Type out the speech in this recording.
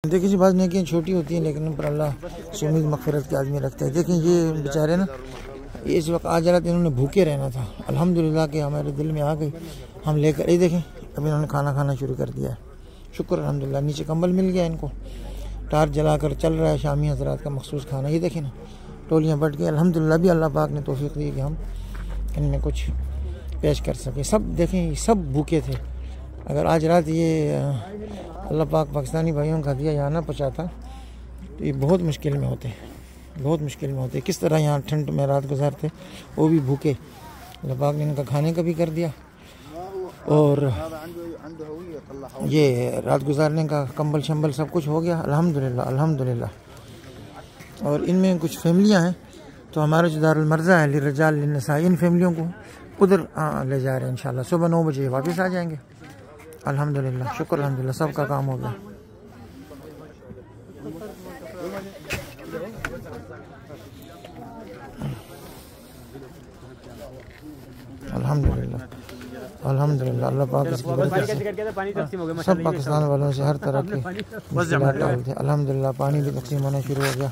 देखिए जी, बात नेकियाँ छोटी होती हैं लेकिन उन पर अल्लाह से उम्मीद मग़फ़िरत के आदमी रखता है। देखिए ये बेचारे ना इस वक्त आज रात इन्होंने भूखे रहना था, अल्हम्दुलिल्लाह कि हमारे दिल में आ गई, हम लेकर ये देखें अब इन्होंने खाना खाना शुरू कर दिया है। शुक्र अल्हम्दुलिल्लाह, नीचे कंबल मिल गया इनको, टार्च जलाकर चल रहा है शामी हज़रात का मखसूस खाना। ये देखें ना, टोलियाँ बढ़ गई। अल्हम्दुलिल्लाह भी अल्लाह पाक ने तौफ़ीक़ दी कि हम इनमें कुछ पेश कर सकें। सब देखें, सब भूखे थे। अगर आज रात ये अल्लाह पाक पाकिस्तानी भाइयों का दिया यहाँ ना पहुँचाता तो ये बहुत मुश्किल में होते, बहुत मुश्किल में होते। किस तरह यहाँ ठंड में रात गुजारते, वो भी भूखे। अल्लाह पाक ने इनका खाने का भी कर दिया और ये रात गुजारने का कंबल शंबल सब कुछ हो गया। अल्हम्दुलिल्लाह अल्हम्दुलिल्लाह। और इनमें कुछ फैमिलियाँ हैं तो हमारा जो दारुल मर्ज़ा है लिर्रिजाल लिन्निसा, इन फैमिलियों को उधर ले जा रहे हैं। इंशाल्लाह सुबह 9 बजे वापस आ जाएंगे। अल्हम्दुलिल्लाह, शुक्र अल्हम्दुलिल्लाह, सबका काम हो गया। अल्हम्दुलिल्लाह अल्हम्दुलिल्लाह, अल्लाह पाक इसकी बरकत से सब पाकिस्तान वालों से हर तरह की मुश्किलात टालते। अल्हम्दुलिल्लाह पानी भी तकसीम होना शुरू हो गया।